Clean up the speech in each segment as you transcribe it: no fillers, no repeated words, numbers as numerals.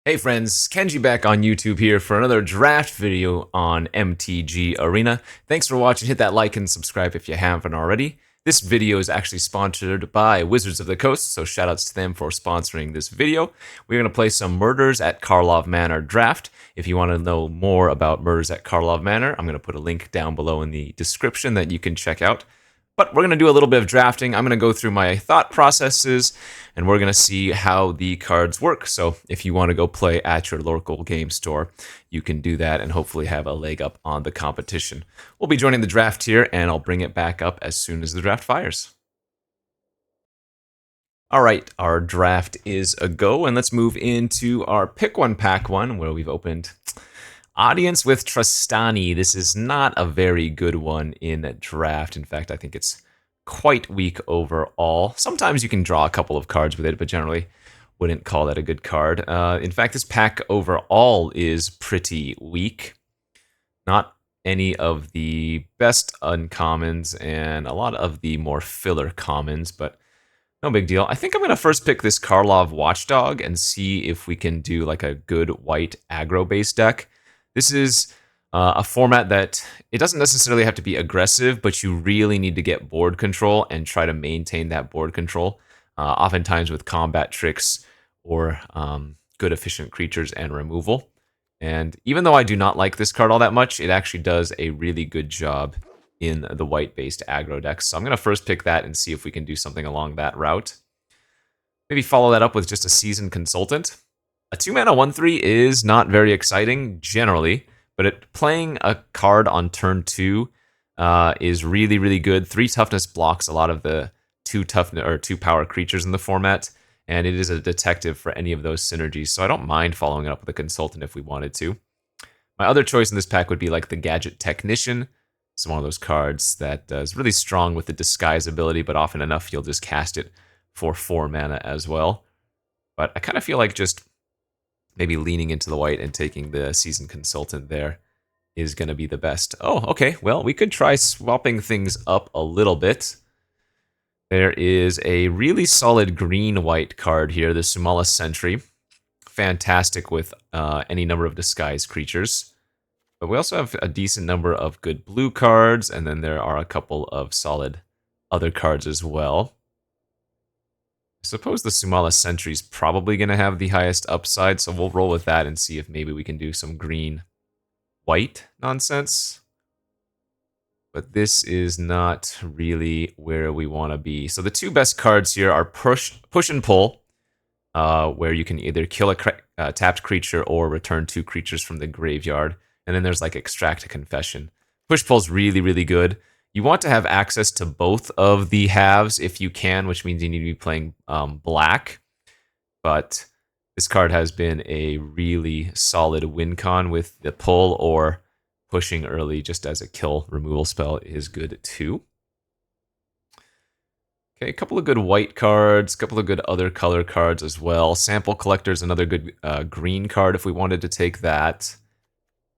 Hey friends, Kenji back on YouTube here for another draft video on MTG Arena. Thanks for watching, hit that like and subscribe if you haven't already. This video is actually sponsored by Wizards of the Coast, so shoutouts to them for sponsoring this video. We're going to play some Murders at Karlov Manor draft. If you want to know more about Murders at Karlov Manor, I'm going to put a link down below in the description that you can check out. But we're going to do a little bit of drafting. I'm going to go through my thought processes, and we're going to see how the cards work. So if you want to go play at your local game store, you can do that and hopefully have a leg up on the competition. We'll be joining the draft here, and I'll bring it back up as soon as the draft fires. All right, our draft is a go, and let's move into our pick one, pack one, where we've opened Audience with Tristani. This is not a very good one in draft. In fact, I think it's quite weak overall. Sometimes you can draw a couple of cards with it, but generally wouldn't call that a good card. In fact, this pack overall is pretty weak. Not any of the best uncommons and a lot of the more filler commons, but no big deal. I think I'm going to first pick this Karlov Watchdog and see if we can do like a good white aggro-based deck. This is a format that it doesn't necessarily have to be aggressive, but you really need to get board control and try to maintain that board control, oftentimes with combat tricks or good efficient creatures and removal. And even though I do not like this card all that much, it actually does a really good job in the white-based aggro decks. So I'm going to first pick that and see if we can do something along that route. Maybe follow that up with just a Seasoned Consultant. A 2-mana 1/3 is not very exciting generally, but playing a card on turn 2 is really, really good. 3 toughness blocks a lot of the 2 power creatures in the format, and it is a detective for any of those synergies, so I don't mind following it up with a Consultant if we wanted to. My other choice in this pack would be like the Gadget Technician. It's one of those cards that is really strong with the disguise ability, but often enough you'll just cast it for 4 mana as well. But I kind of feel like just maybe leaning into the white and taking the Seasoned Consultant there is going to be the best. Oh, okay. Well, we could try swapping things up a little bit. There is a really solid green-white card here, the Sumala Sentry. Fantastic with any number of disguised creatures. But we also have a decent number of good blue cards, and then there are a couple of solid other cards as well. I suppose the Sumala Sentry is probably going to have the highest upside, so we'll roll with that and see if maybe we can do some green-white nonsense. But this is not really where we want to be. So the 2 best cards here are Push and Pull, where you can either kill a tapped creature or return 2 creatures from the graveyard. And then there's like Extract a Confession. Push-Pull is really, really good. You want to have access to both of the halves if you can, which means you need to be playing black. But this card has been a really solid win con with the pull, or pushing early just as a kill removal spell is good too. Okay, a couple of good white cards, a couple of good other color cards as well. Sample Collector is another good green card if we wanted to take that.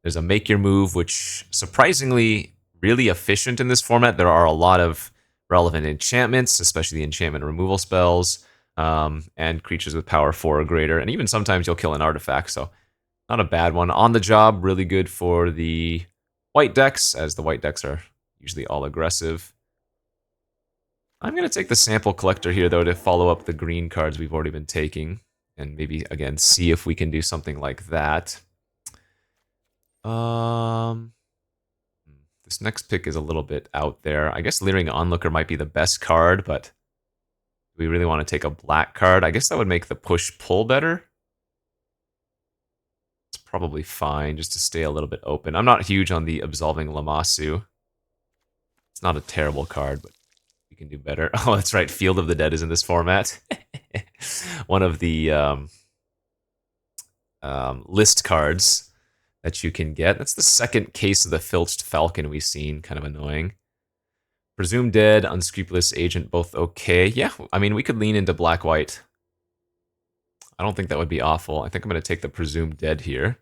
There's a Make Your Move, which surprisingly really efficient in this format. There are a lot of relevant enchantments, especially the enchantment removal spells, and creatures with power 4 or greater, and even sometimes you'll kill an artifact, so not a bad one. On the Job, really good for the white decks, as the white decks are usually all aggressive. I'm going to take the Sample Collector here, though, to follow up the green cards we've already been taking, and maybe, again, see if we can do something like that. This next pick is a little bit out there. I guess Leering Onlooker might be the best card, but do we really want to take a black card? I guess that would make the push-pull better. It's probably fine just to stay a little bit open. I'm not huge on the Absolving Lamassu. It's not a terrible card, but we can do better. Oh, that's right. Field of the Dead is in this format. One of the list cards that you can get. That's the second case of the Filched Falcon we've seen. Kind of annoying. Presumed Dead, Unscrupulous Agent, both okay. Yeah, I mean, we could lean into black-white. I don't think that would be awful. I think I'm going to take the Presumed Dead here.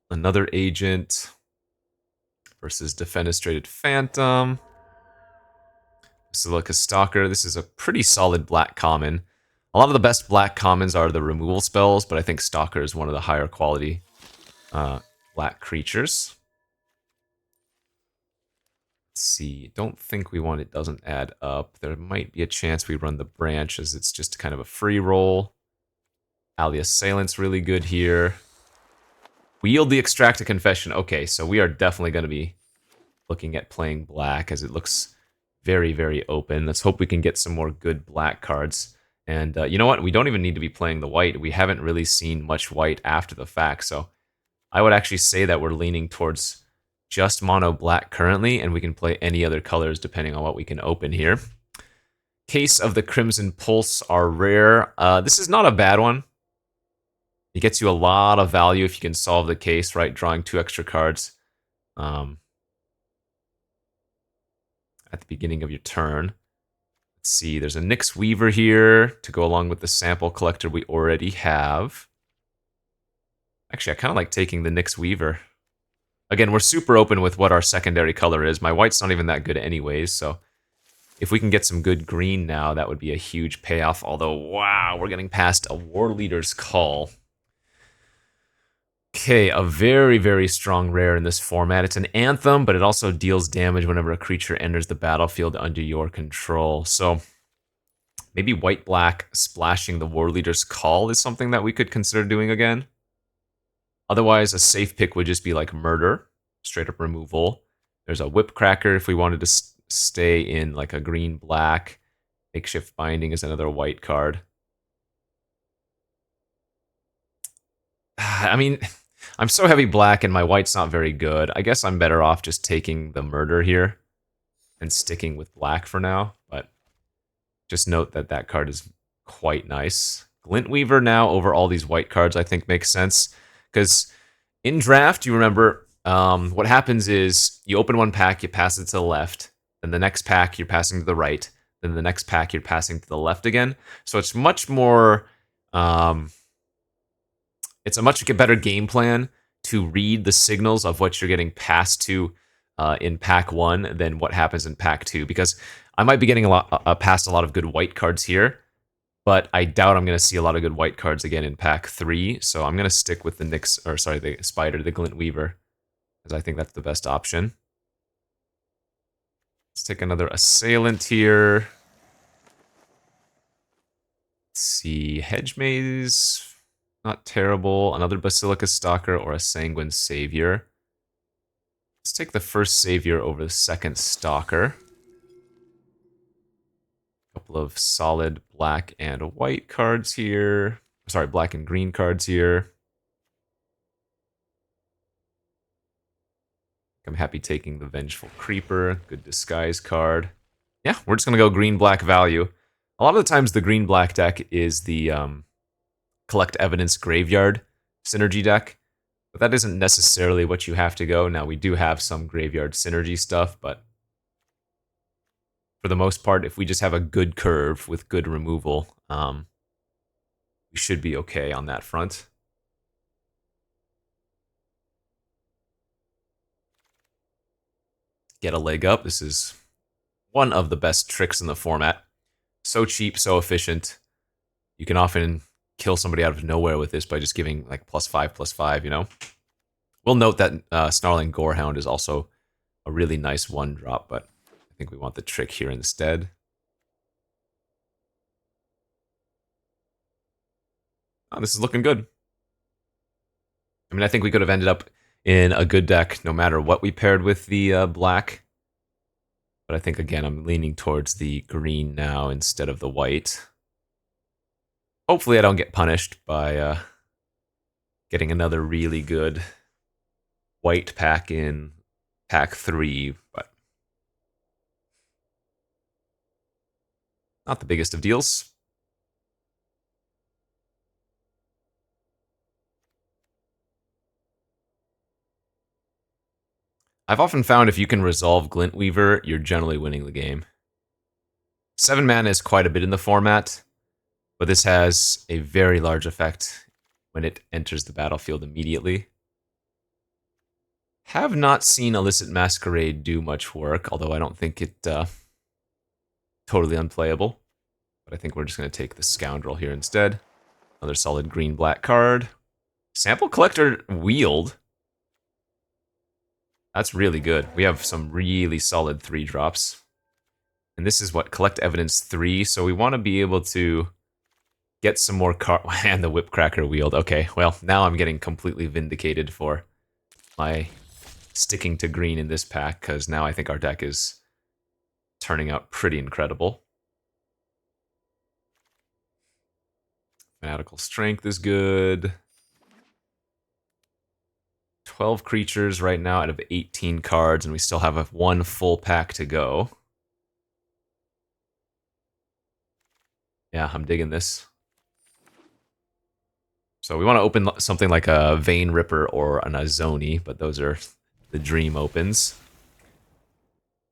Another Agent versus Defenestrated Phantom. Basilica Stalker. This is a pretty solid black common. A lot of the best black commons are the removal spells, but I think Stalker is one of the higher quality black creatures. Let's see, don't think we want it doesn't add up. There might be a chance we run the branch as it's just kind of a free roll. Ally Assailant's really good here. Wield the Extract a Confession. Okay, so we are definitely going to be looking at playing black as it looks very, very open. Let's hope we can get some more good black cards. And you know what? We don't even need to be playing the white. We haven't really seen much white after the fact, so I would actually say that we're leaning towards just mono black currently, and we can play any other colors depending on what we can open here. Case of the Crimson Pulse are rare. This is not a bad one. It gets you a lot of value if you can solve the case, right? Drawing 2 extra cards at the beginning of your turn. Let's see, there's a Nyx Weaver here to go along with the sample collector we already have. Actually, I kind of like taking the Nyx Weaver. Again, we're super open with what our secondary color is. My white's not even that good anyways, so if we can get some good green now, that would be a huge payoff. Although, wow, we're getting past a War Leader's Call. Okay, a very, very strong rare in this format. It's an Anthem, but it also deals damage whenever a creature enters the battlefield under your control. So maybe white-black splashing the War Leader's Call is something that we could consider doing again. Otherwise, a safe pick would just be like Murder, straight up removal. There's a Whipcracker if we wanted to stay in like a green-black. Makeshift Binding is another white card. I mean, I'm so heavy black and my white's not very good. I guess I'm better off just taking the Murder here and sticking with black for now. But just note that that card is quite nice. Glintweaver now over all these white cards I think makes sense. Because in draft, you remember, what happens is you open one pack, you pass it to the left, then the next pack you're passing to the right, then the next pack you're passing to the left again. So it's much more, it's a much better game plan to read the signals of what you're getting passed to in pack 1 than what happens in pack 2. Because I might be getting past a lot of good white cards here, but I doubt I'm going to see a lot of good white cards again in pack 3, so I'm going to stick with the the Spider, the Glintweaver, because I think that's the best option. Let's take another Assailant here. Let's see, Hedge Maze, not terrible. Another Basilica Stalker or a Sanguine Savior. Let's take the first Savior over the second Stalker. Couple of solid black and white cards here. Sorry, black and green cards here. I'm happy taking the Vengeful Creeper. Good disguise card. Yeah, we're just going to go green-black value. A lot of the times the green-black deck is the Collect Evidence Graveyard synergy deck. But that isn't necessarily what you have to go. Now, we do have some Graveyard synergy stuff, but for the most part, if we just have a good curve with good removal, we should be okay on that front. Get a leg up. This is one of the best tricks in the format. So cheap, so efficient. You can often kill somebody out of nowhere with this by just giving like +5/+5, you know? We'll note that Snarling Gorehound is also a really nice 1-drop, but I think we want the trick here instead. Oh, this is looking good. I mean, I think we could have ended up in a good deck no matter what we paired with the black. But I think, again, I'm leaning towards the green now instead of the white. Hopefully I don't get punished by getting another really good white pack in pack 3, but not the biggest of deals. I've often found if you can resolve Glintweaver, you're generally winning the game. 7 mana is quite a bit in the format, but this has a very large effect when it enters the battlefield immediately. Have not seen Illicit Masquerade do much work, although I don't think it totally unplayable. But I think we're just going to take the Scoundrel here instead. Another solid green-black card. Sample Collector Wield. That's really good. We have some really solid 3-drops. And this is what? Collect Evidence 3, so we want to be able to get some more card... And the Whipcracker Wield. Okay, well, now I'm getting completely vindicated for my sticking to green in this pack, because now I think our deck is turning out pretty incredible. Fanatical Strength is good. 12 creatures right now out of 18 cards, and we still have one full pack to go. Yeah, I'm digging this. So we want to open something like a Vein Ripper or an Azoni, but those are the dream opens.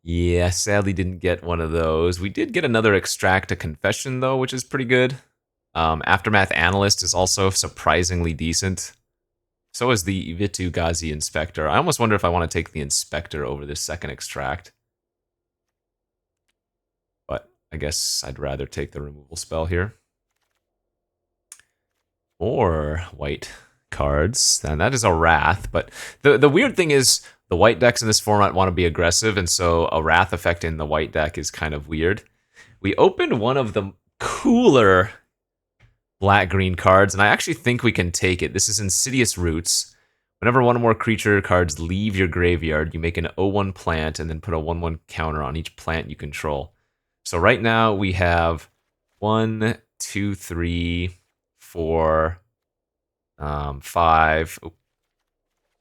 Yeah, sadly didn't get one of those. We did get another Extract a Confession, though, which is pretty good. Aftermath Analyst is also surprisingly decent. So is the Vitu Ghazi Inspector. I almost wonder if I want to take the Inspector over this second Extract. But I guess I'd rather take the removal spell here. Or white cards, and that is a Wrath. But the weird thing is the white decks in this format want to be aggressive, and so a Wrath effect in the white deck is kind of weird. We opened one of the cooler black-green cards, and I actually think we can take it. This is Insidious Roots. Whenever one or more creature cards leave your graveyard, you make an 0/1 plant and then put a 1/1 counter on each plant you control. So right now we have 1, 2, 3, 4, 5,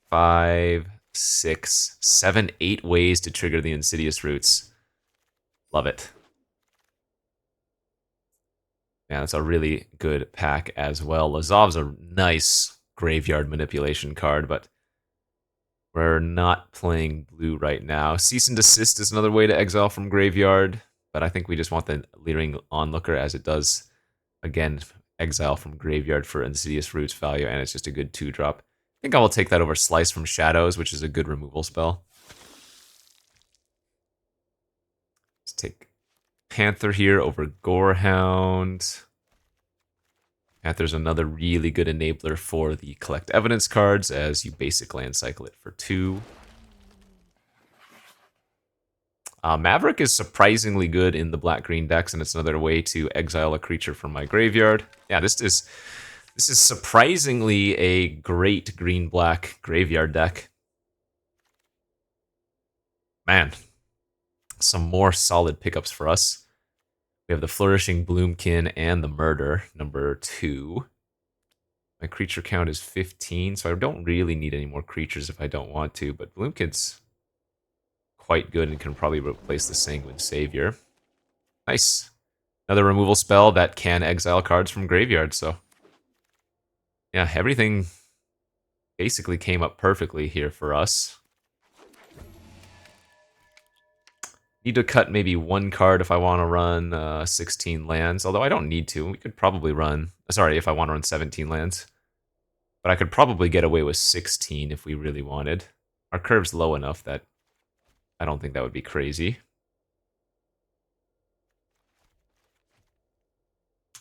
5, 6, 7, 8 ways to trigger the Insidious Roots. Love it. Yeah, that's a really good pack as well. Lazov's a nice graveyard manipulation card, but we're not playing blue right now. Cease and Desist is another way to exile from graveyard, but I think we just want the Leering Onlooker, as it does, again, exile from graveyard for Insidious Roots value, and it's just a good 2-drop. I think I will take that over Slice from Shadows, which is a good removal spell. Let's take Panther here over Gorehound. Panther's another really good enabler for the Collect Evidence cards, as you basic land cycle it for 2. Maverick is surprisingly good in the black-green decks, and it's another way to exile a creature from my graveyard. Yeah, this is surprisingly a great green-black graveyard deck. Man, some more solid pickups for us. We have the Flourishing Bloomkin and the Murder, number 2. My creature count is 15, so I don't really need any more creatures if I don't want to, but Bloomkin's quite good and can probably replace the Sanguine Savior. Nice. Another removal spell that can exile cards from graveyard, so... yeah, everything basically came up perfectly here for us. Need to cut maybe one card if I want to run 16 lands, although I don't need to. We could probably run... sorry, if I want to run 17 lands. But I could probably get away with 16 if we really wanted. Our curve's low enough that I don't think that would be crazy.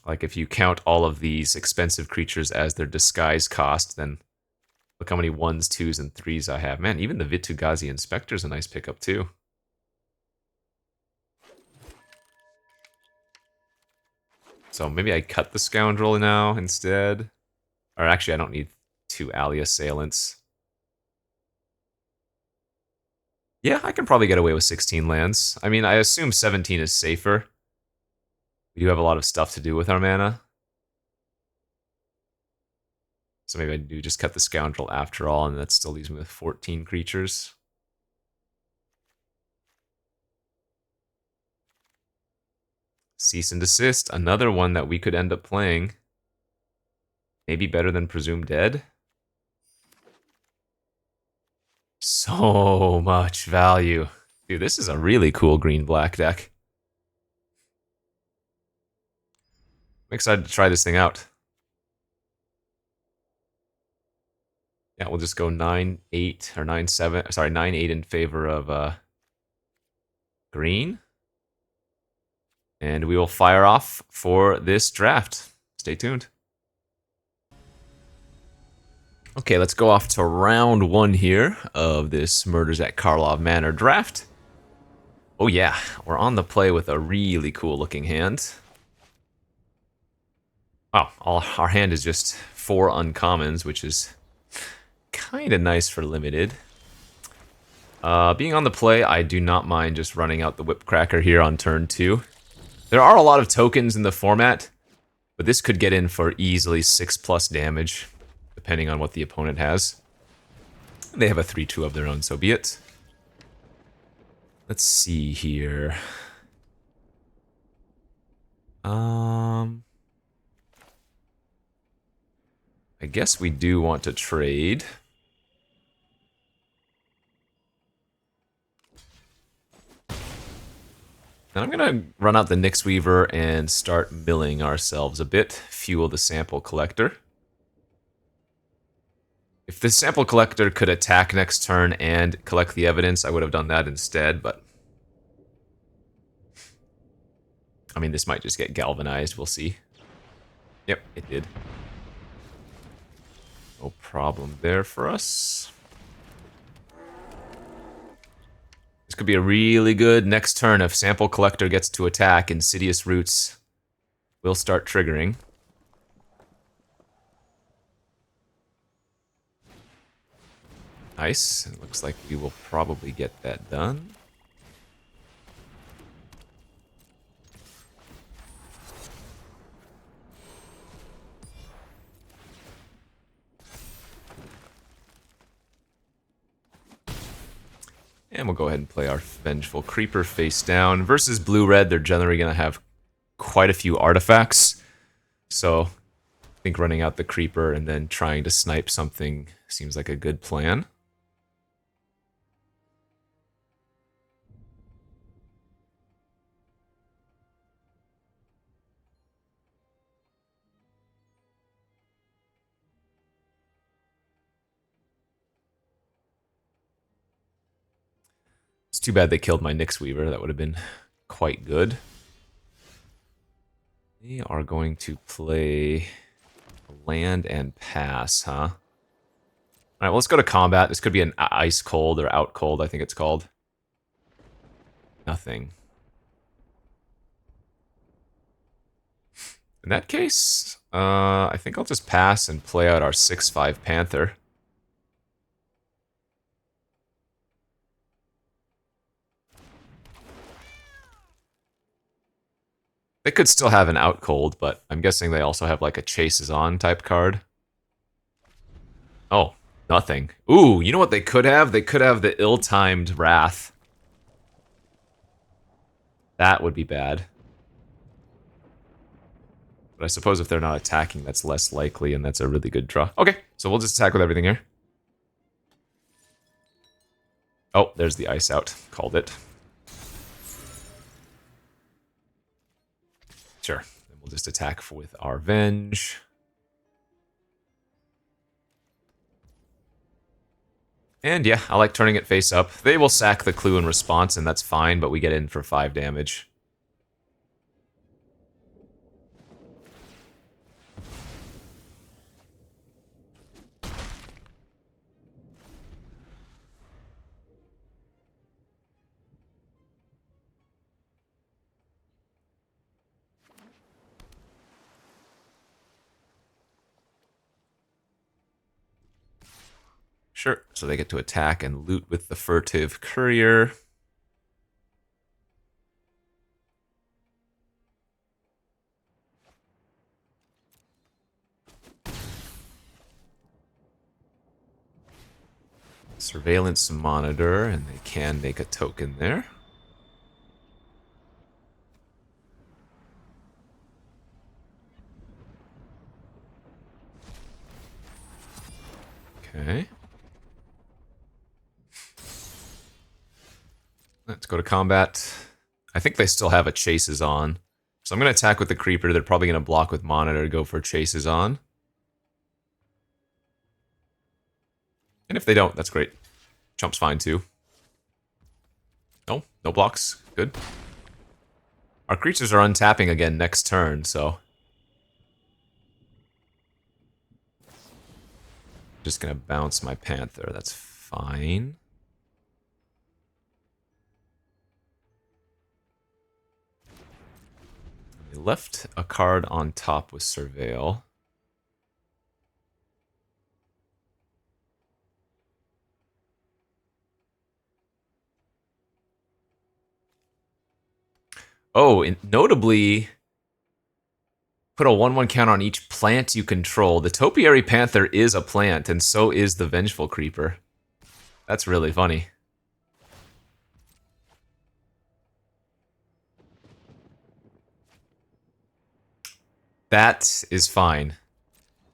Like, if you count all of these expensive creatures as their disguise cost, then look how many 1s, 2s, and 3s I have. Man, even the Vitu Ghazi Inspector's a nice pickup, too. So maybe I cut the Scoundrel now instead. Or actually, I don't need 2 Alley Assailants. Yeah, I can probably get away with 16 lands. I mean, I assume 17 is safer. We do have a lot of stuff to do with our mana. So maybe I do just cut the Scoundrel after all, and that still leaves me with 14 creatures. Cease and Desist, another one that we could end up playing. Maybe better than Presumed Dead. So much value. Dude, this is a really cool green-black deck. I'm excited to try this thing out. Yeah, we'll just go 9-8 or 9-7. Sorry, 9-8 in favor of green. And we will fire off for this draft. Stay tuned. Okay, let's go off to round 1 here of this Murders at Karlov Manor draft. Oh yeah, we're on the play with a really cool looking hand. Wow, our hand is just 4 uncommons, which is kind of nice for limited. Being on the play, I do not mind just running out the Whipcracker here on turn 2. There are a lot of tokens in the format, but this could get in for easily 6+ damage, depending on what the opponent has. They have a 3/2 of their own, so be it. Let's see here. I guess we do want to trade. And I'm gonna run out the Nyx Weaver and start milling ourselves a bit, fuel the sample collector. If the sample collector could attack next turn and collect the evidence, I would have done that instead, but... I mean, this might just get galvanized, we'll see. Yep, it did. No problem there for us. This could be a really good next turn if Sample Collector gets to attack. Insidious Roots will start triggering. Nice. It looks like we will probably get that done. And we'll go ahead and play our Vengeful Creeper face down. Versus blue-red, they're generally going to have quite a few artifacts. So I think running out the Creeper and then trying to snipe something seems like a good plan. It's too bad they killed my Nyx Weaver. That would have been quite good. They are going to play land and pass, huh? Alright, well, let's go to combat. This could be an ice cold or out cold, I think it's called. Nothing. In that case, I think I'll just pass and play out our 6/5 Panther. They could still have an out cold, but I'm guessing they also have like a chases on type card. Oh, nothing. Ooh, you know what they could have? They could have the ill-timed Wrath. That would be bad. But I suppose if they're not attacking, that's less likely, and that's a really good draw. Okay, so we'll just attack with everything here. Oh, there's the ice out. Called it. Sure. Then we'll just attack with our Venge. And yeah, I like turning it face up. They will sack the clue in response, and that's fine, but we get in for 5 damage. Sure, so they get to attack and loot with the Furtive Courier. Surveillance Monitor, and they can make a token there. Okay. Let's go to combat. I think they still have a Chases on. So I'm going to attack with the Creeper. They're probably going to block with Monitor, go for Chases on. And if they don't, that's great. Chump's fine too. No, no blocks. Good. Our creatures are untapping again next turn, so... Just gonna bounce my Panther, that's fine. We left a card on top with Surveil. Oh, notably, put a 1/1 count on each plant you control. The Topiary Panther is a plant, and so is the Vengeful Creeper. That's really funny. That is fine.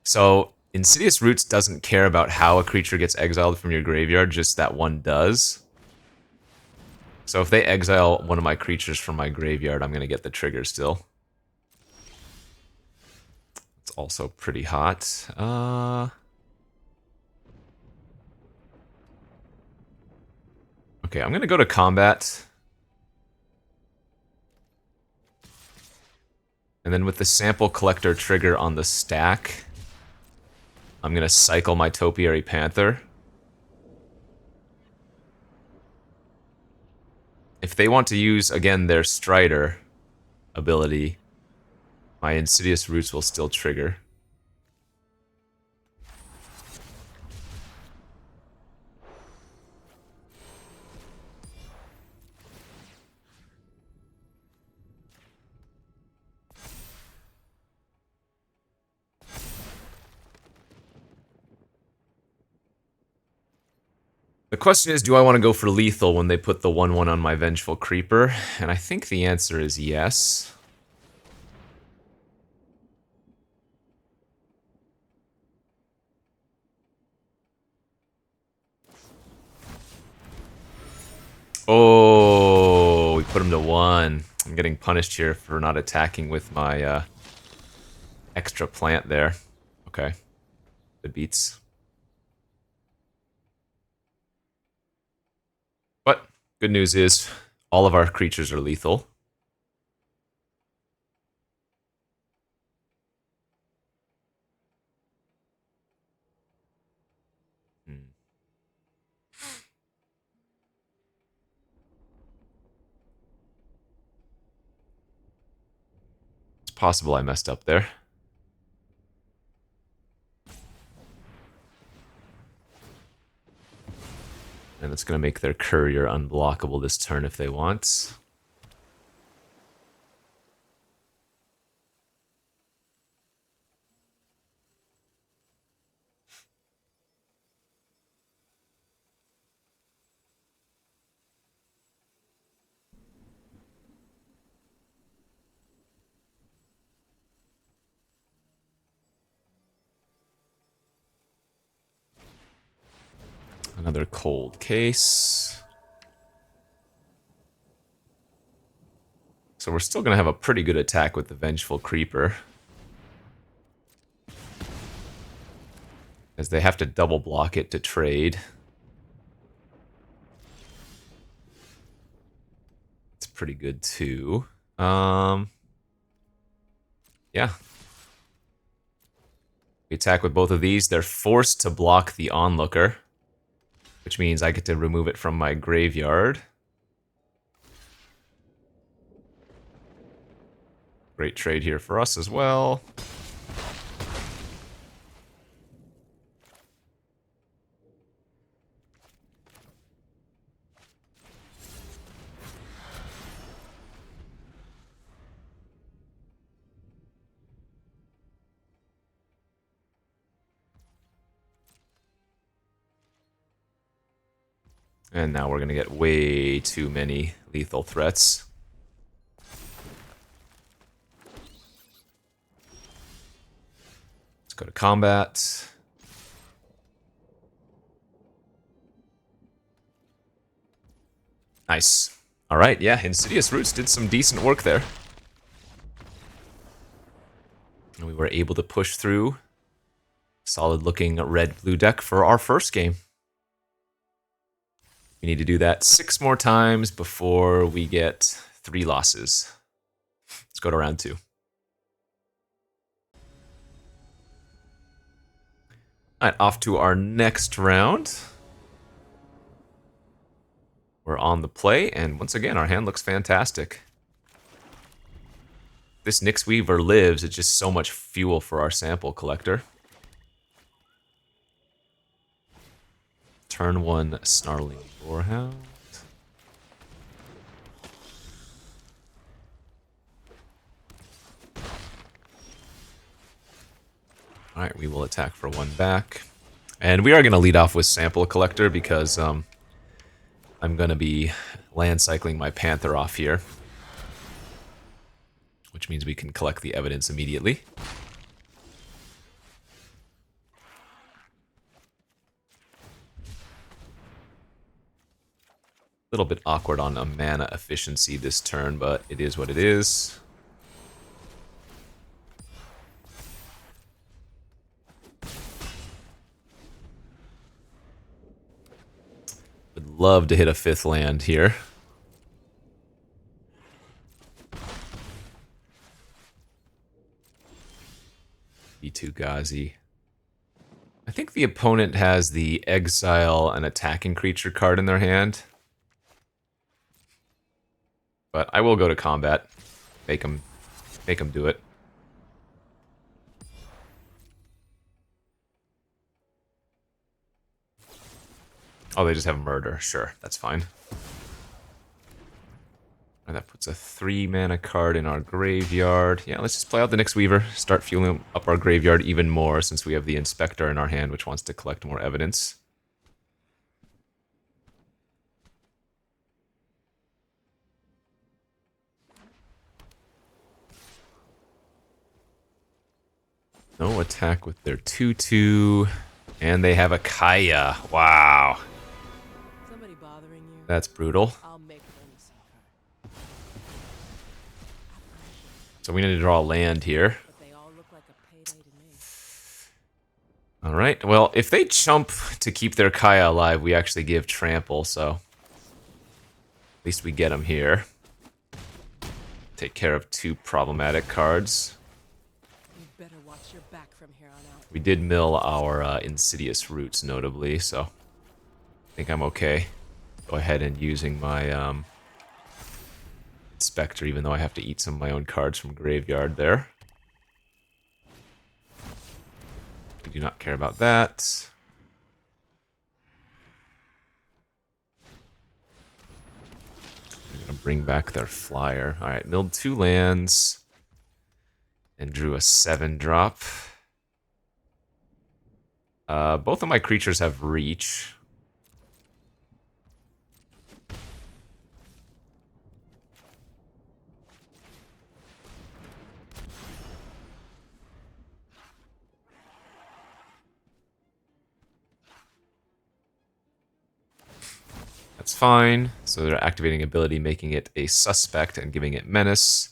So, Insidious Roots doesn't care about how a creature gets exiled from your graveyard, just that one does. So if they exile one of my creatures from my graveyard, I'm going to get the trigger still. It's also pretty hot. Okay, I'm going to go to combat. And then with the Sample Collector trigger on the stack, I'm going to cycle my Topiary Panther. If they want to use, again, their Strider ability, my Insidious Roots will still trigger. The question is, do I want to go for lethal when they put the 1/1 on my Vengeful Creeper? And I think the answer is yes. Oh, we put him to 1. I'm getting punished here for not attacking with my extra plant there. Okay. Good beats. But good news is all of our creatures are lethal. It's possible I messed up there. And it's going to make their courier unblockable this turn if they want. Another cold case. So we're still going to have a pretty good attack with the Vengeful Creeper, as they have to double block it to trade. It's pretty good too. Yeah. We attack with both of these. They're forced to block the Onlooker, which means I get to remove it from my graveyard. Great trade here for us as well. And now we're going to get way too many lethal threats. Let's go to combat. Nice. All right, yeah, Insidious Roots did some decent work there. And we were able to push through. Solid-looking red-blue deck for our first game. We need to do that 6 more times before we get 3 losses. Let's go to round 2. Alright, off to our next round. We're on the play, and once again, our hand looks fantastic. This Nyx Weaver lives, it's just so much fuel for our sample collector. Turn 1 Snarling Boarhound. Alright, we will attack for 1 back. And we are going to lead off with Sample Collector because I'm going to be land cycling my Panther off here. Which means we can collect the evidence immediately. A little bit awkward on a mana efficiency this turn, but it is what it is. Would love to hit a 5th land here. B2 Ghazi. I think the opponent has the Exile an attacking creature card in their hand. But I will go to combat. Make them do it. Oh, they just have murder. Sure, that's fine. And that puts a 3 mana card in our graveyard. Yeah, let's just play out the Nyx Weaver. Start fueling up our graveyard even more since we have the Inspector in our hand, which wants to collect more evidence. No attack with their 2/2. And they have a Kaya. Wow. Somebody bothering you? That's brutal. I'll make them suffer. So we need to draw a land here. But they all look like a payday to me. Alright, well, if they chump to keep their Kaya alive, we actually give trample, so at least we get them here. Take care of 2 problematic cards. You better watch your back from here on out. We did mill our Insidious Roots, notably, so I think I'm okay. Go ahead and using my Inspector, even though I have to eat some of my own cards from graveyard there. We do not care about that. I'm gonna bring back their flyer. Alright, milled 2 lands and drew a 7-drop. Both of my creatures have reach. That's fine. So they're activating ability, making it a suspect and giving it menace.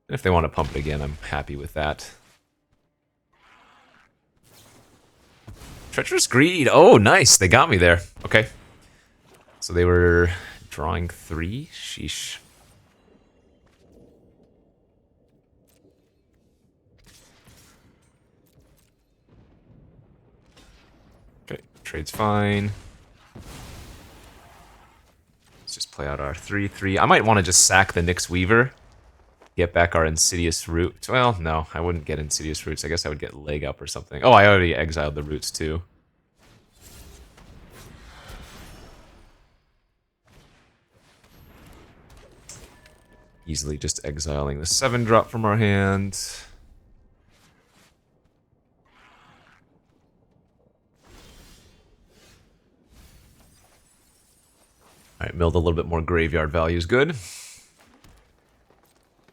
And if they want to pump it again, I'm happy with that. Treacherous Greed. Oh, nice. They got me there. Okay. So they were drawing 3. Sheesh. Okay. Trade's fine. Let's just play out our 3/3. I might want to just sack the Nyx Weaver. Get back our Insidious Root. Well, no, I wouldn't get Insidious Roots. I guess I would get Leg Up or something. Oh, I already exiled the Roots too. Easily just exiling the 7-drop from our hand. Alright, milled a little bit more graveyard value is good.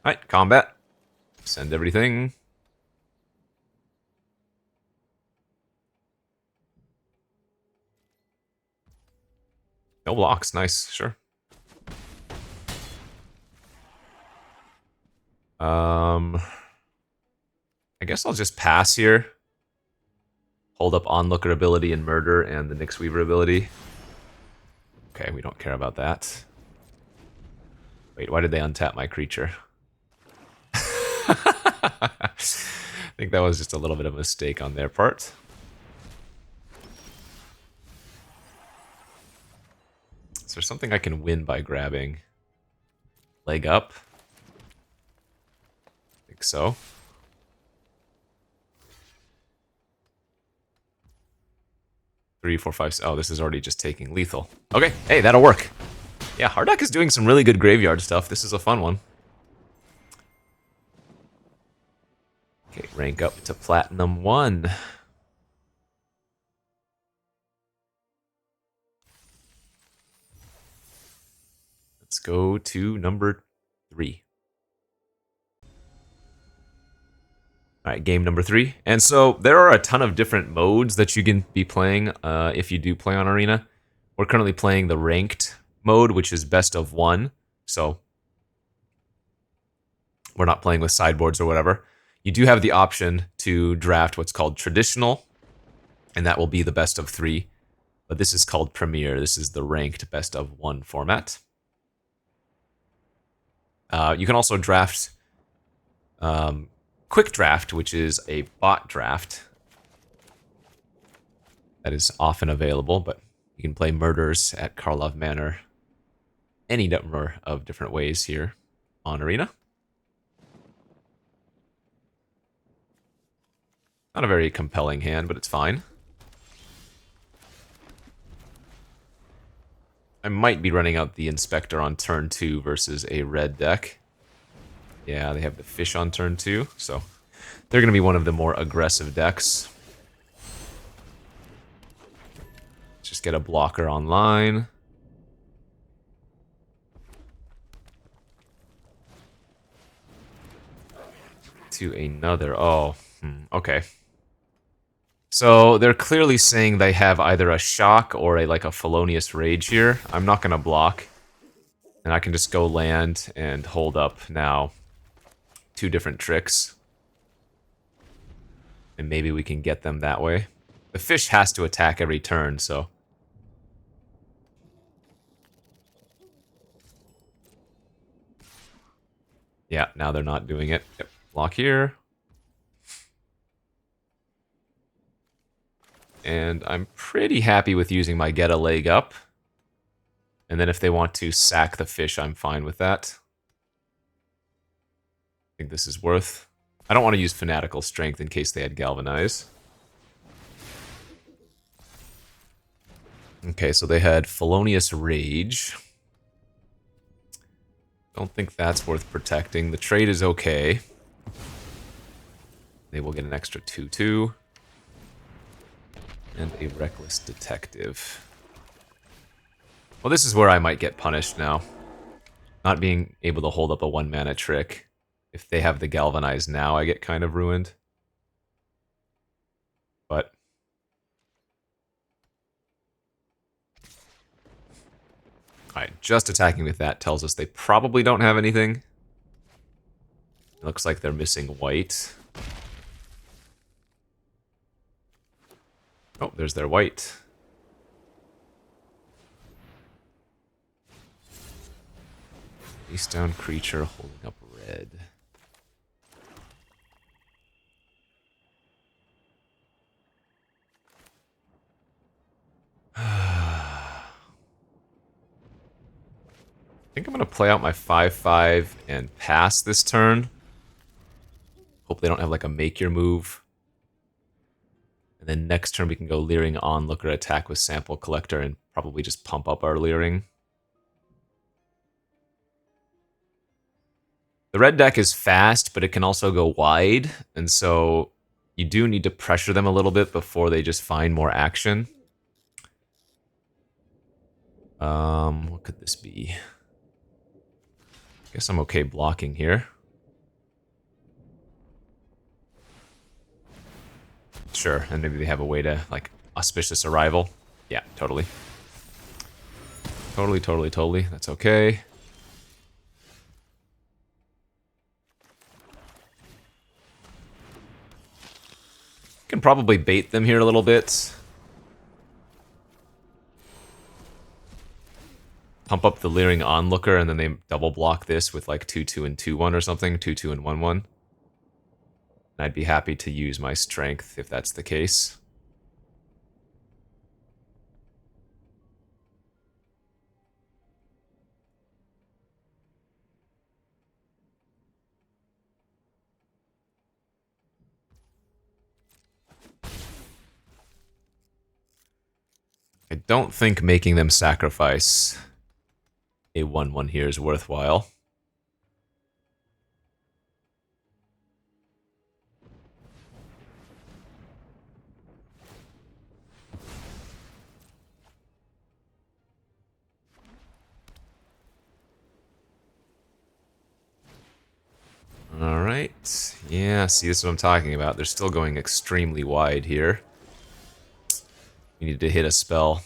Alright, combat. Send everything. No blocks, nice, sure. I guess I'll just pass here. Hold up Onlooker ability and Murder and the Nyx Weaver ability. Okay, we don't care about that. Wait, why did they untap my creature? I think that was just a little bit of a mistake on their part. Is there something I can win by grabbing? Leg up? I think so. Three, four, five. Oh, this is already just taking lethal. Okay, hey, that'll work. Yeah, Hardak is doing some really good graveyard stuff. This is a fun one. Okay, rank up to Platinum 1. Let's go to number 3. Alright, game number 3. And so there are a ton of different modes that you can be playing if you do play on Arena. We're currently playing the ranked mode, which is best of 1. So we're not playing with sideboards or whatever. You do have the option to draft what's called traditional, and that will be the best of 3. But this is called Premier. This is the ranked best of 1 format. You can also draft Quick Draft, which is a bot draft that is often available, but you can play Murders at Karlov Manor any number of different ways here on Arena. Not a very compelling hand, but it's fine. I might be running out the Inspector on turn 2 versus a red deck. Yeah, they have the fish on turn 2, so they're going to be one of the more aggressive decks. Let's just get a blocker online. To another. Oh, okay. So they're clearly saying they have either a shock or a Felonious Rage here. I'm not going to block. And I can just go land and hold up now. 2 different tricks. And maybe we can get them that way. The fish has to attack every turn, so... Yeah, now they're not doing it. Yep. Block here. And I'm pretty happy with using my get a leg up. And then if they want to sack the fish, I'm fine with that. I think this is worth... I don't want to use Fanatical Strength in case they had Galvanize. Okay, so they had Felonious Rage. Don't think that's worth protecting. The trade is okay. They will get an extra 2/2. And a Reckless Detective. Well, this is where I might get punished now. Not being able to hold up a 1-mana trick. If they have the Galvanize now, I get kind of ruined. But... Alright, just attacking with that tells us they probably don't have anything. It looks like they're missing white. Oh, there's their white. Face down creature holding up red. I think I'm going to play out my 5/5 and pass this turn. Hope they don't have a make your move. And then next turn we can go Leering Onlooker, attack with Sample Collector, and probably just pump up our Leering. The red deck is fast, but it can also go wide, and so you do need to pressure them a little bit before they just find more action. What could this be? Guess I'm okay blocking here. Sure, and maybe they have a way to, Auspicious Arrival. Yeah, totally. Totally. That's okay. Can probably bait them here a little bit. Pump up the Leering Onlooker, and then they double block this with 2/2 and 2/1 or something. 2/2 and 1/1. I'd be happy to use my strength if that's the case. I don't think making them sacrifice a 1/1 here is worthwhile. Alright. Yeah, see, this is what I'm talking about. They're still going extremely wide here. We need to hit a spell.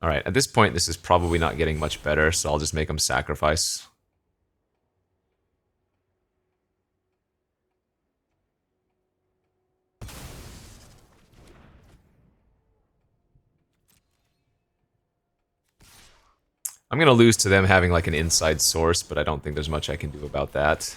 Alright, at this point, this is probably not getting much better, so I'll just make them sacrifice. I'm gonna lose to them having like an inside source, but I don't think there's much I can do about that.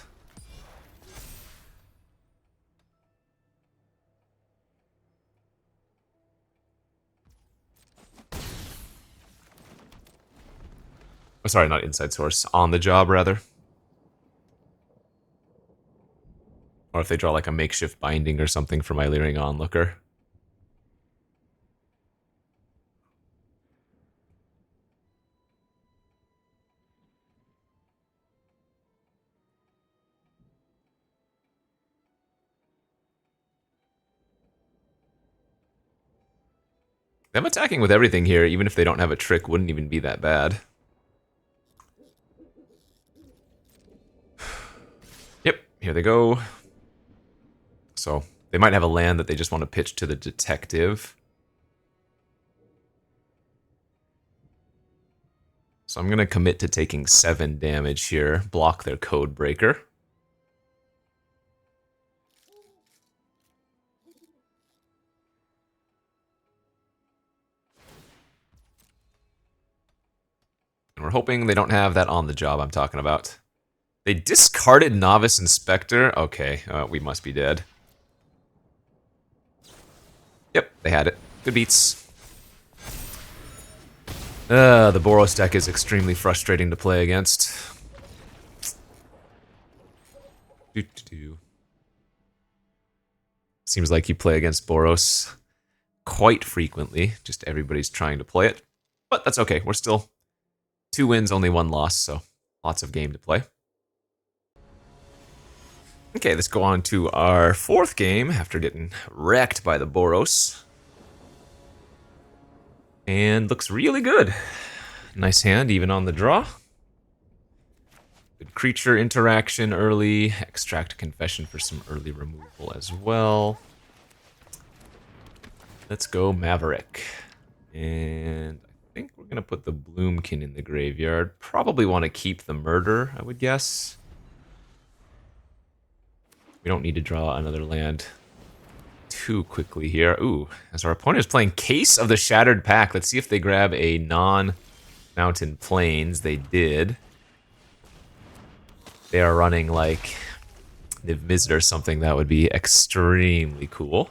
Oh, sorry, not inside source. On the job, rather. Or if they draw like a makeshift binding or something for my Leering Onlooker. Them attacking with everything here, even if they don't have a trick, wouldn't even be that bad. Yep, here they go. So, they might have a land that they just want to pitch to the detective. So I'm going to commit to taking 7 damage here, block their code breaker. And we're hoping they don't have that on the job I'm talking about. They discarded Novice Inspector? Okay, we must be dead. Yep, they had it. Good beats. The Boros deck is extremely frustrating to play against. Seems like you play against Boros quite frequently. Just everybody's trying to play it. But that's okay. We're still 2 wins, only 1 loss, so lots of game to play. Okay, let's go on to our 4th game after getting wrecked by the Boros. And looks really good. Nice hand, even on the draw. Good creature interaction early. Extract Confession for some early removal as well. Let's go Maverick. And I think we're going to put the Bloomkin in the graveyard. Probably want to keep the Murder, I would guess. We don't need to draw another land too quickly here. Ooh, as our opponent is playing Case of the Shattered Pack. Let's see if they grab a non-Mountain Plains. They did. They are running like Niv Mizzet or something. That would be extremely cool.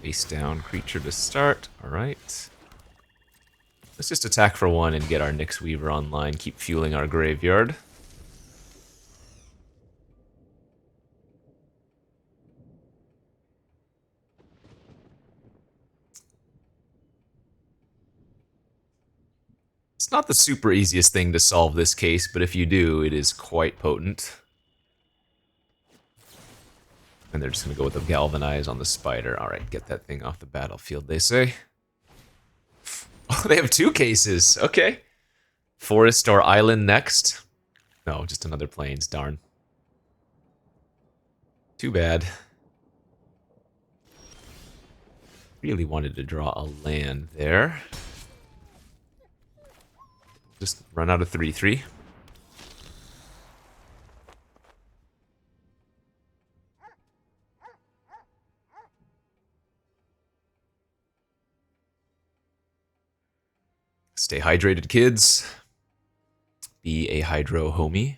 Face down creature to start. Alright. Let's just attack for 1 and get our Nyx Weaver online. Keep fueling our graveyard. It's not the super easiest thing to solve this case, but if you do, it is quite potent. And they're just going to go with the Galvanize on the Spider. Alright, get that thing off the battlefield, they say. Oh, they have 2 cases. Okay. Forest or Island next. No, just another Plains. Darn. Too bad. Really wanted to draw a land there. Just run out of 3/3. Stay hydrated, kids. Be a hydro homie.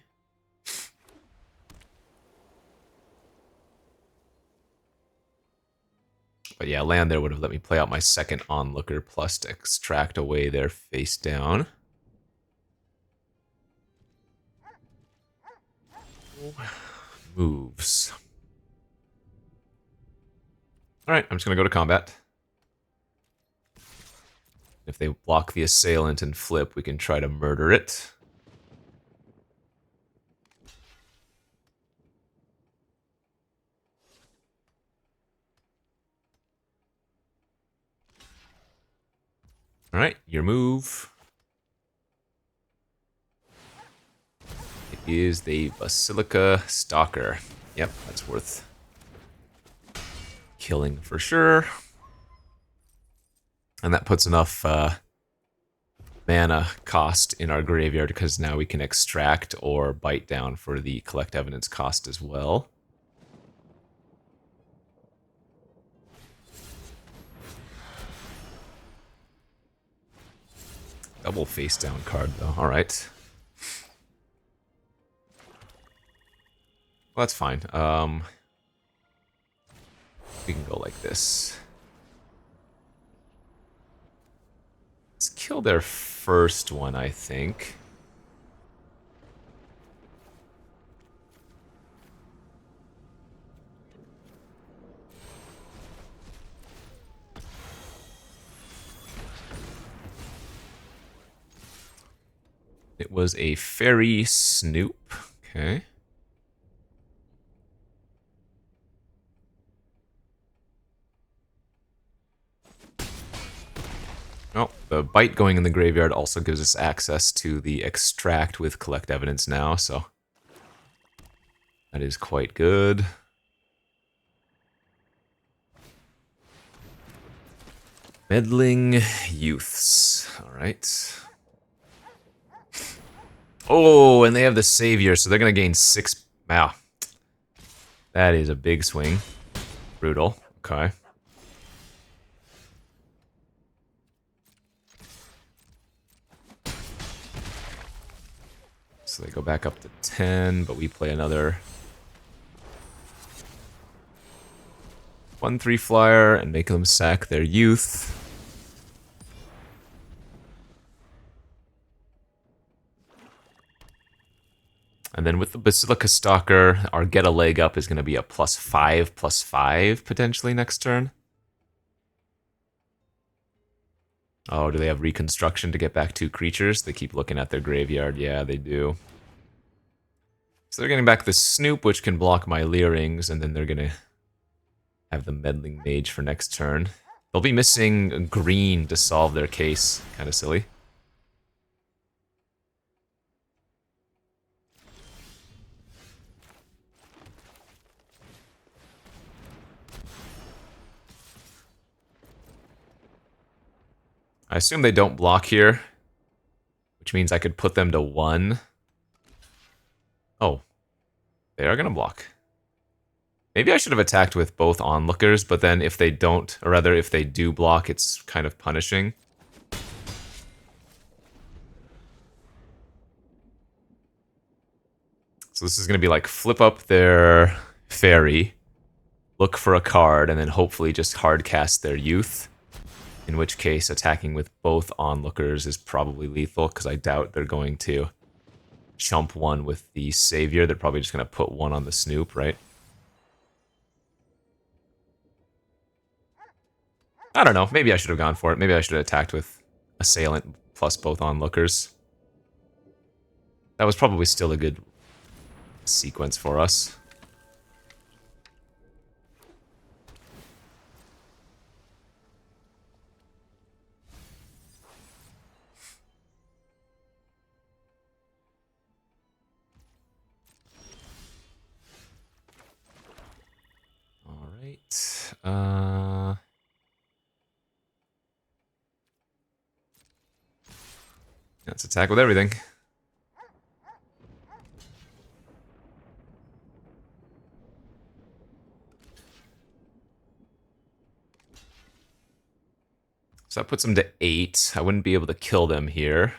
But yeah, land there would have let me play out my second onlooker plus to extract away their face down. Moves. Alright, I'm just going to go to combat. If they block the assailant and flip, we can try to murder it. Alright, your move. It is the Basilica Stalker. Yep, that's worth killing for sure. And that puts enough mana cost in our graveyard because now we can extract or bite down for the collect evidence cost as well. Double face down card though. Alright. Well, that's fine. We can go like this. Let's kill their first one, I think. It was a fairy snoop. Okay. Oh, the bite going in the graveyard also gives us access to the extract with collect evidence now, so that is quite good. Meddling youths. Alright. Oh, and they have the savior, so they're gonna gain 6. Wow. That is a big swing. Brutal. Okay. So they go back up to 10, but we play another 1/3 flyer and make them sack their youth. And then with the Basilica Stalker, our get a leg up is going to be a +5/+5 potentially next turn. Oh, do they have reconstruction to get back 2 creatures? They keep looking at their graveyard. Yeah, they do. So they're getting back the Snoop, which can block my Leerings, and then they're going to have the Meddling Mage for next turn. They'll be missing green to solve their case. Kind of silly. I assume they don't block here, which means I could put them to 1. Oh, they are going to block. Maybe I should have attacked with both onlookers, but then if they don't, or rather if they do block, it's kind of punishing. So this is going to be like flip up their fairy, look for a card, and then hopefully just hard cast their youth. In which case, attacking with both onlookers is probably lethal, because I doubt they're going to chump one with the savior. They're probably just going to put one on the snoop, right? I don't know. Maybe I should have gone for it. Maybe I should have attacked with assailant plus both onlookers. That was probably still a good sequence for us. Alright. Let's attack with everything. So that puts them to 8. I wouldn't be able to kill them here.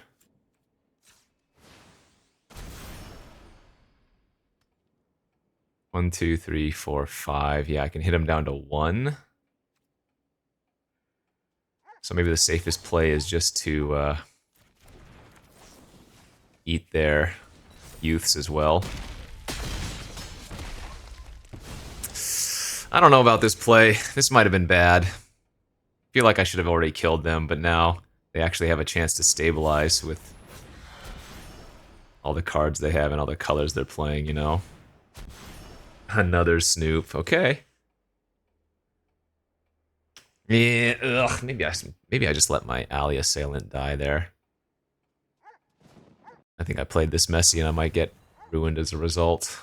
One, two, three, four, 5. Yeah, I can hit them down to 1. So maybe the safest play is just to eat their youths as well. I don't know about this play. This might have been bad. I feel like I should have already killed them, but now they actually have a chance to stabilize with all the cards they have and all the colors they're playing, you know? Another Snoop. Okay. Yeah, ugh, maybe I just let my ally assailant die there. I think I played this messy and I might get ruined as a result.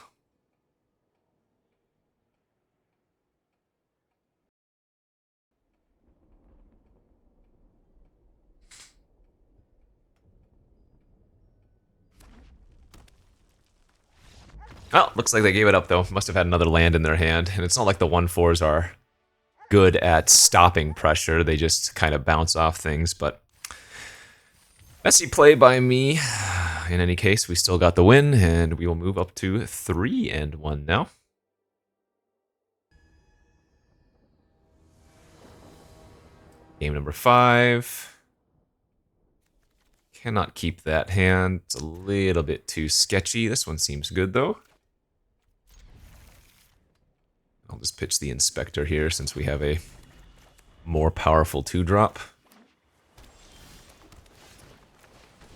Oh, looks like they gave it up though. Must have had another land in their hand. And it's not like the 1/4s are good at stopping pressure. They just kind of bounce off things, but messy play by me. In any case, we still got the win, and we will move up to 3-1 now. Game number 5. Cannot keep that hand. It's a little bit too sketchy. This one seems good, though. I'll just pitch the Inspector here since we have a more powerful 2-drop.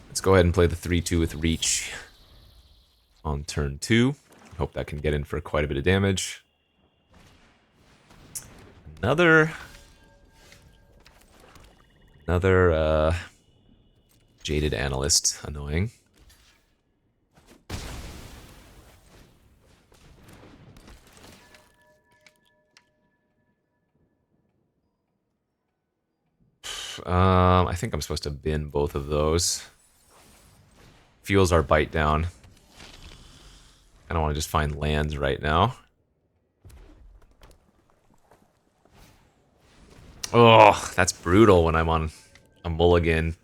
Let's go ahead and play the 3/2 with Reach on turn 2. Hope that can get in for quite a bit of damage. Another Jaded Analyst. Annoying. I think I'm supposed to bin both of those. Fuels our bite down. I don't want to just find lands right now. Oh, that's brutal when I'm on a mulligan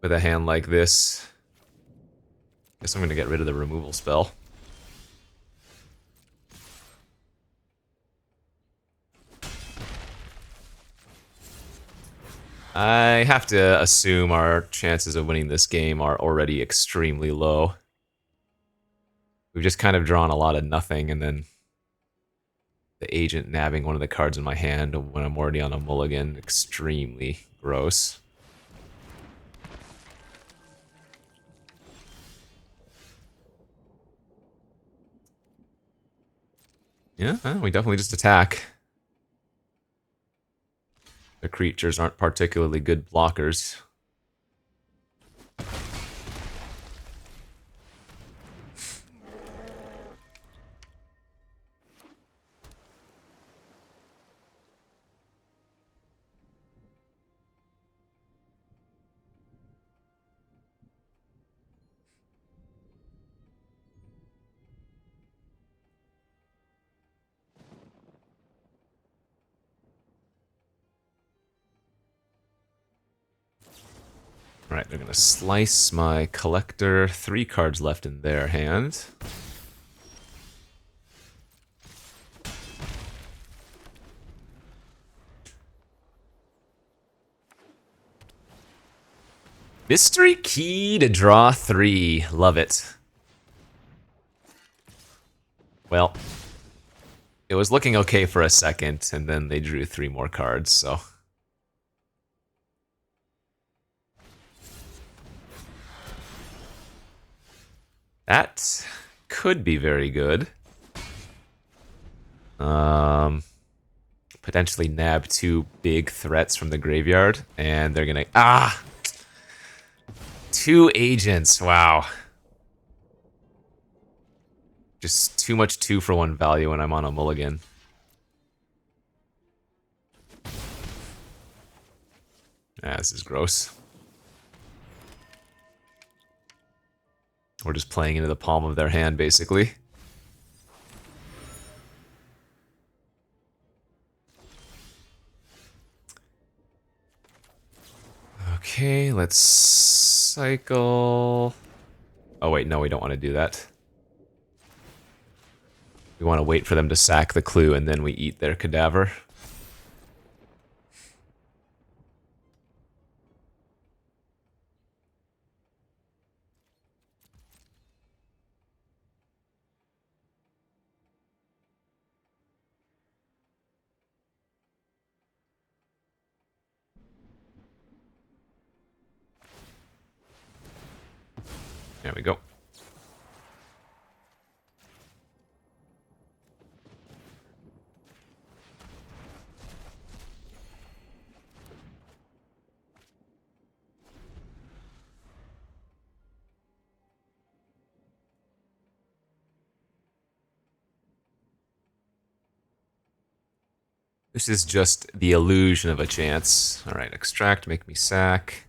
with a hand like this. Guess I'm going to get rid of the removal spell. I have to assume our chances of winning this game are already extremely low. We've just kind of drawn a lot of nothing, and then the agent nabbing one of the cards in my hand when I'm already on a mulligan. Extremely gross. Yeah, we definitely just attack. The creatures aren't particularly good blockers. Alright, they're gonna slice my collector. 3 cards left in their hand. Mystery key to draw 3. Love it. Well, it was looking okay for a second, and then they drew 3 more cards, so... that could be very good. Potentially nab 2 big threats from the graveyard, and they're gonna... ah! 2 agents, wow. Just too much 2-for-1 value when I'm on a mulligan. Ah, this is gross. We're just playing into the palm of their hand, basically. Okay, let's cycle. Oh wait, no, we don't want to do that. We want to wait for them to sack the clue and then we eat their cadaver. There we go. This is just the illusion of a chance. Alright, extract, make me sack.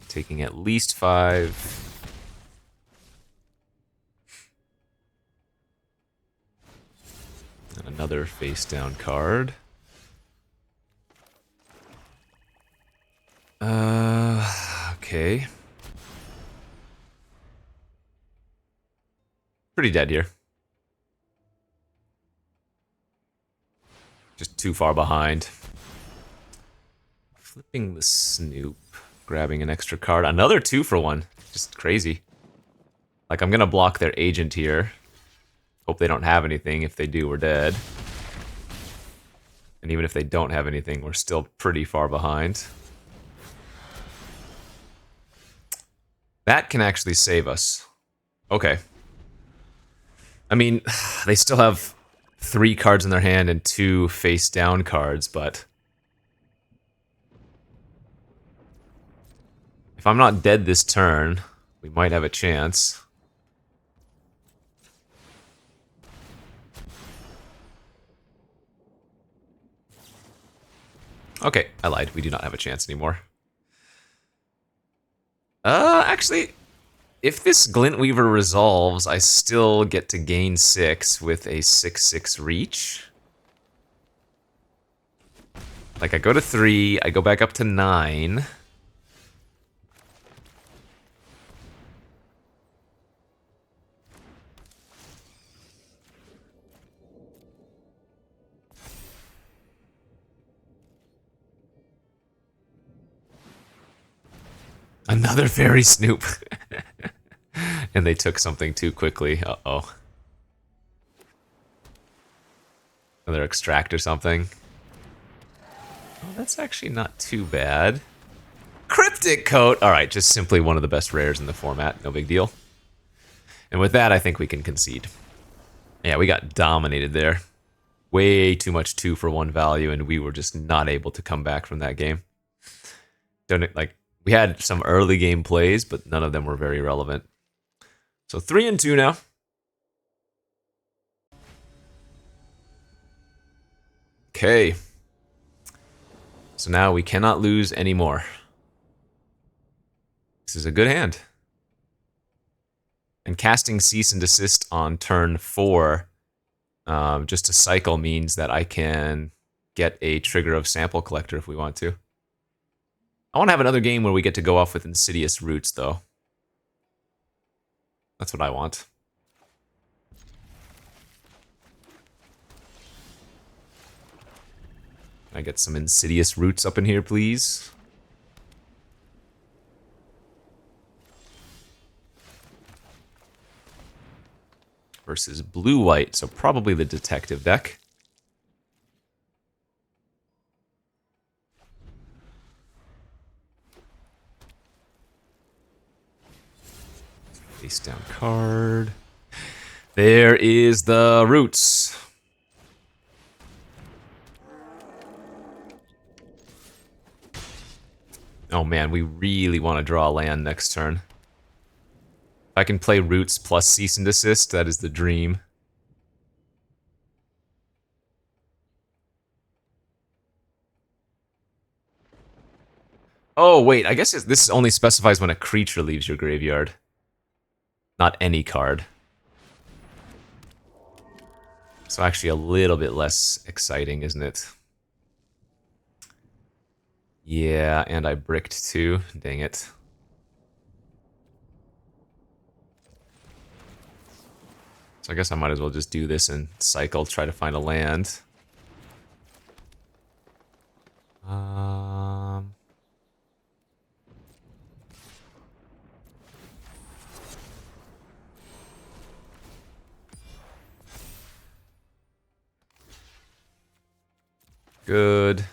Taking at least 5. And another face down card. Okay. Pretty dead here. Just too far behind. Flipping the Snoop. Grabbing an extra card. Another 2 for 1. Just crazy. Like, I'm gonna block their agent here. Hope they don't have anything. If they do, we're dead. And even if they don't have anything, we're still pretty far behind. That can actually save us. Okay. I mean, they still have 3 cards in their hand and 2 face-down cards, but... if I'm not dead this turn, we might have a chance. Okay, I lied. We do not have a chance anymore. Actually, if this Glintweaver resolves, I still get to gain 6 with a 6/6 reach. Like, I go to 3, I go back up to 9. Another Fairy Snoop. And they took something too quickly. Uh-oh. Another extract or something. Oh, that's actually not too bad. Cryptic Coat! Alright, just simply one of the best rares in the format. No big deal. And with that, I think we can concede. Yeah, we got dominated there. Way too much 2 for 1 value, and we were just not able to come back from that game. Don't, like, we had some early game plays, but none of them were very relevant. So 3-2 now. Okay. So now we cannot lose anymore. This is a good hand. And casting Cease and Desist on turn 4 just to cycle means that I can get a trigger of Sample Collector if we want to. I want to have another game where we get to go off with Insidious Roots, though. That's what I want. Can I get some Insidious Roots up in here, please? Versus blue-white, so probably the Detective deck. Face down card. There is the Roots. Oh man, we really want to draw a land next turn. If I can play Roots plus Cease and Desist, that is the dream. Oh wait, I guess this only specifies when a creature leaves your graveyard. Not any card. So actually a little bit less exciting, isn't it? Yeah, and I bricked too. Dang it. So I guess I might as well just do this and cycle, try to find a land. Um... Good.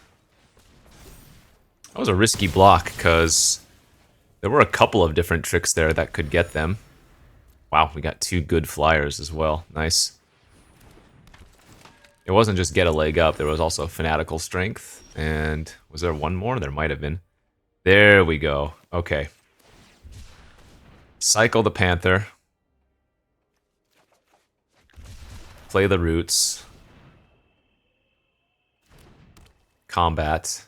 That was a risky block, because there were a couple of different tricks there that could get them. Wow, we got 2 good flyers as well. Nice. It wasn't just get a leg up, there was also fanatical strength. And was there one more? There might have been. There we go. Okay. Cycle the Panther. Play the roots. Combat.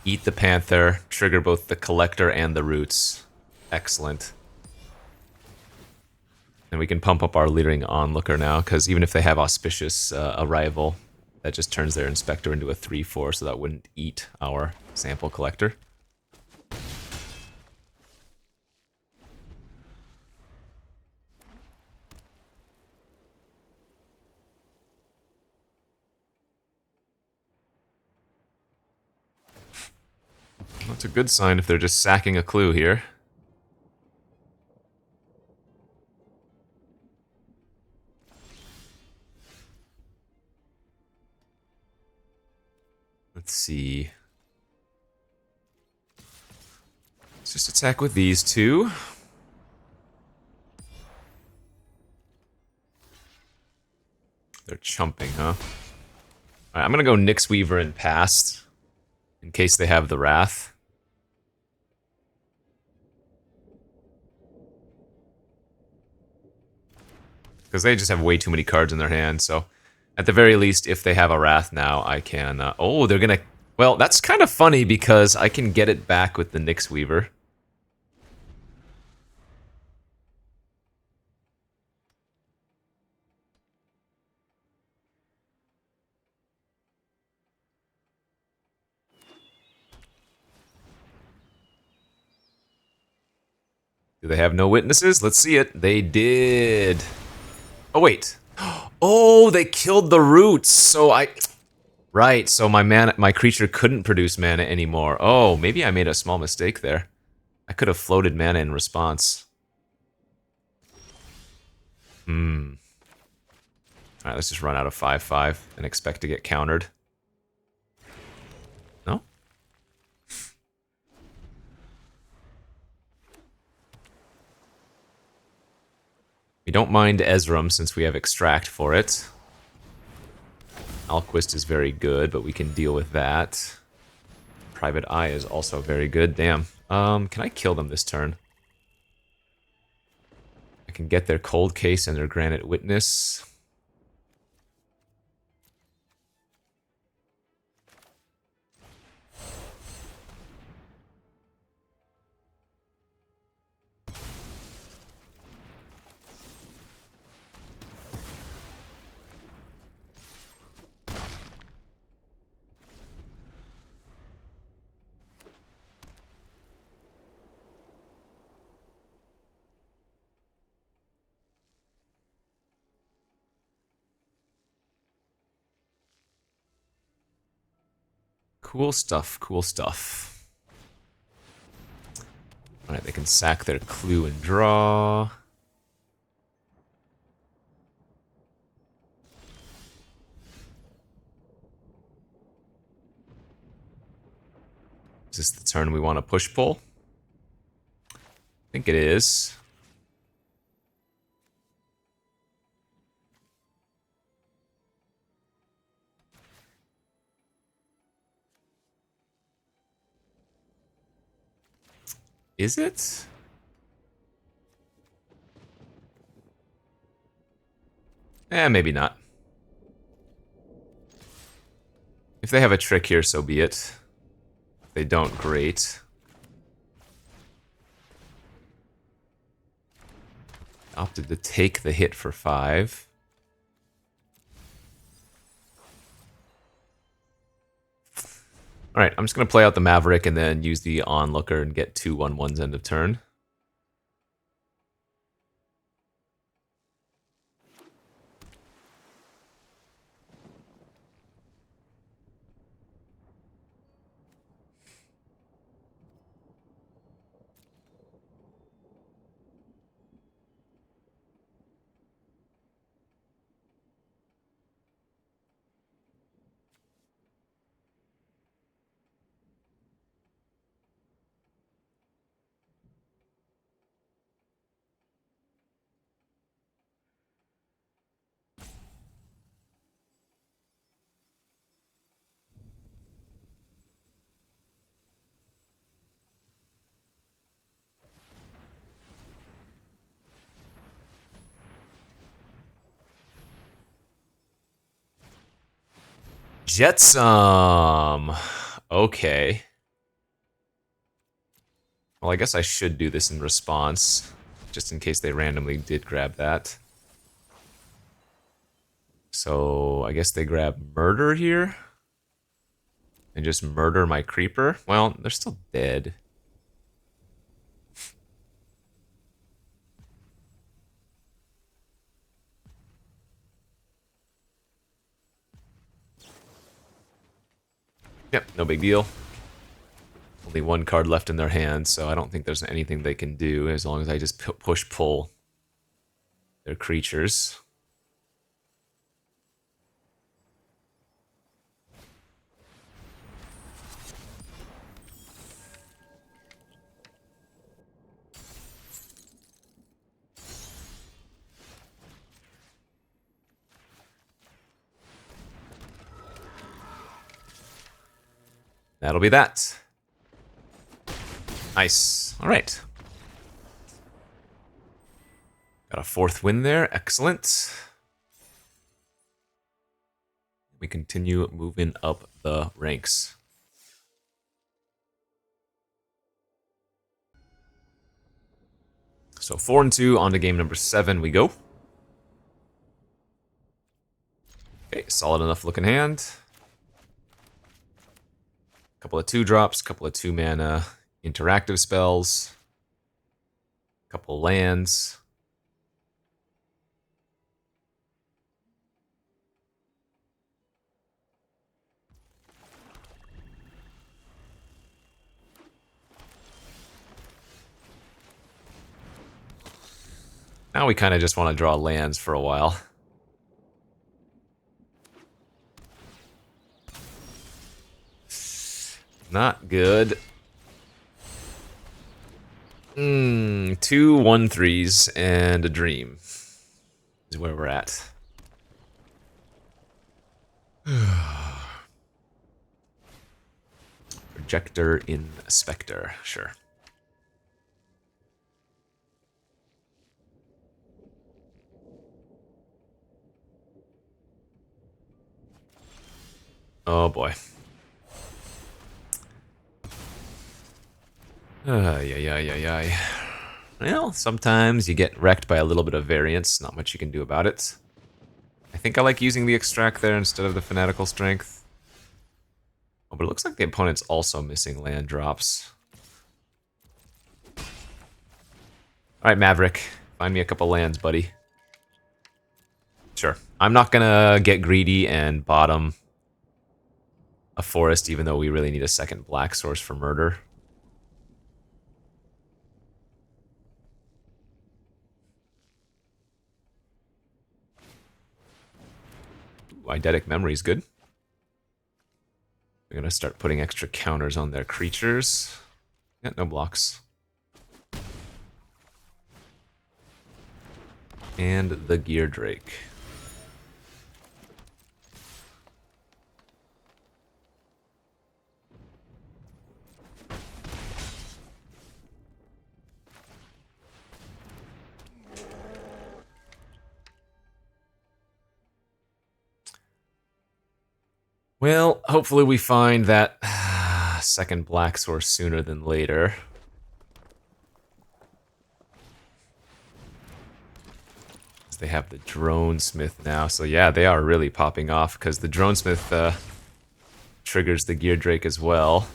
Eat the Panther. Trigger both the Collector and the roots. Excellent. And we can pump up our Leering Onlooker now, because even if they have Auspicious Arrival, that just turns their Inspector into a 3/4, so that wouldn't eat our Sample Collector. That's a good sign if they're just sacking a clue here. Let's see. Let's just attack with these 2. They're chumping, huh? Alright, I'm gonna go Nyx Weaver and Past, in case they have the Wrath. Because they just have way too many cards in their hand, so... At the very least, if they have a Wrath now, I can... oh, they're gonna... Well, that's kind of funny, because I can get it back with the Nyx Weaver. Do they have no witnesses? Let's see it. They did. Oh, wait. Oh, they killed the roots, so I... Right, so my creature couldn't produce mana anymore. Oh, maybe I made a small mistake there. I could have floated mana in response. Alright, let's just run out of 5/5 and expect to get countered. No? We don't mind Ezram since we have Extract for it. Alquist is very good, but we can deal with that. Private Eye is also very good. Damn. Can I kill them this turn? I can get their Cold Case and their Granite Witness. Cool stuff, cool stuff. Alright, they can sack their Clue and draw. Is this the turn we want to push-pull? I think it is. Is it? Maybe not. If they have a trick here, so be it. If they don't, great. Opted to take the hit for 5. Alright, I'm just going to play out the Maverick and then use the Onlooker and get 2/1/1s end of turn. Jetsam! Okay. Well, I guess I should do this in response, just in case they randomly did grab that. So, I guess they grab Murder here? And just murder my Creeper? Well, they're still dead. Yep, no big deal. Only one card left in their hand, so I don't think there's anything they can do as long as I just push-pull their creatures. That'll be that. Nice. All right. Got a 4th win there. Excellent. We continue moving up the ranks. So 4-2 on to game number 7 we go. Okay, solid enough looking hand. Couple of 2-drops, couple of 2-mana interactive spells, couple lands. Now we kind of just want to draw lands for a while. Not good. 2 1/3s and a dream is where we're at. Projector in Spectre, sure. Oh boy. Ay. Well, sometimes you get wrecked by a little bit of variance. Not much you can do about it. I think I like using the Extract there instead of the Fanatical Strength. Oh, but it looks like the opponent's also missing land drops. Alright, Maverick. Find me a couple lands, buddy. Sure. I'm not gonna get greedy and bottom a forest, even though we really need a second black source for murder. Eidetic Memory is good. We're gonna start putting extra counters on their creatures. Yeah, no blocks. And the Gear Drake. Well, hopefully we find that second black source sooner than later. They have the Drone Smith now, so yeah, they are really popping off because the Drone Smith triggers the Gear Drake as well.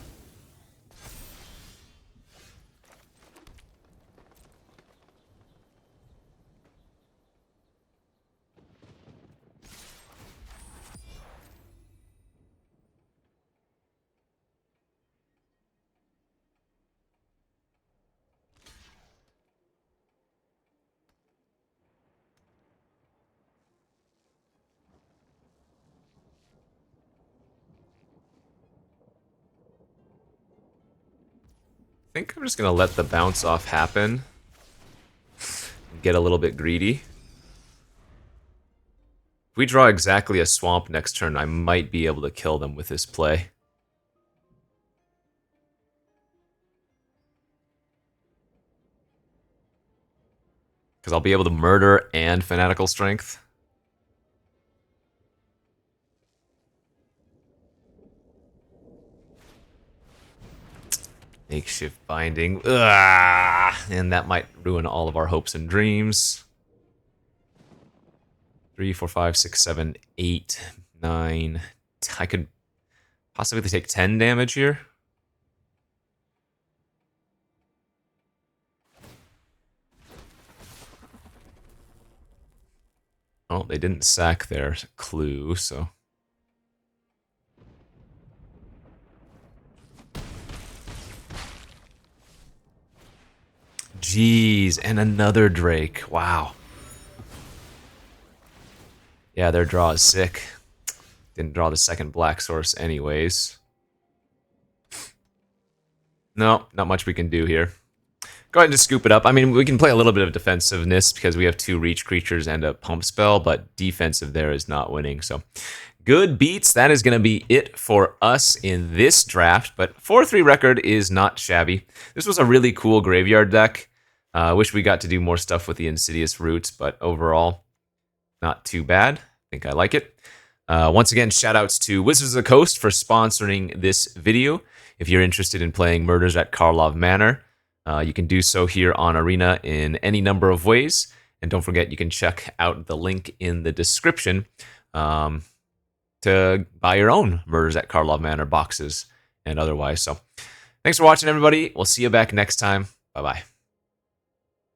I think I'm just going to let the bounce off happen. Get a little bit greedy. If we draw exactly a swamp next turn, I might be able to kill them with this play. Because I'll be able to murder and Fanatical Strength. Makeshift Binding. Ugh! And that might ruin all of our hopes and dreams. 3, 4, 5, 6, 7, 8, 9. I could possibly take 10 damage here. Oh, they didn't sack their clue, so... Jeez, and another Drake. Wow. Yeah, their draw is sick. Didn't draw the second black source anyways. No, not much we can do here. Go ahead and just scoop it up. I mean, we can play a little bit of defensiveness because we have 2 reach creatures and a pump spell, but defensive there is not winning. So, good beats. That is going to be it for us in this draft, but 4-3 record is not shabby. This was a really cool graveyard deck. I wish we got to do more stuff with the Insidious Roots, but overall, not too bad. I think I like it. Once again, shoutouts to Wizards of the Coast for sponsoring this video. If you're interested in playing Murders at Karlov Manor, you can do so here on Arena in any number of ways. And don't forget, you can check out the link in the description to buy your own Murders at Karlov Manor boxes and otherwise. So thanks for watching, everybody. We'll see you back next time. Bye-bye.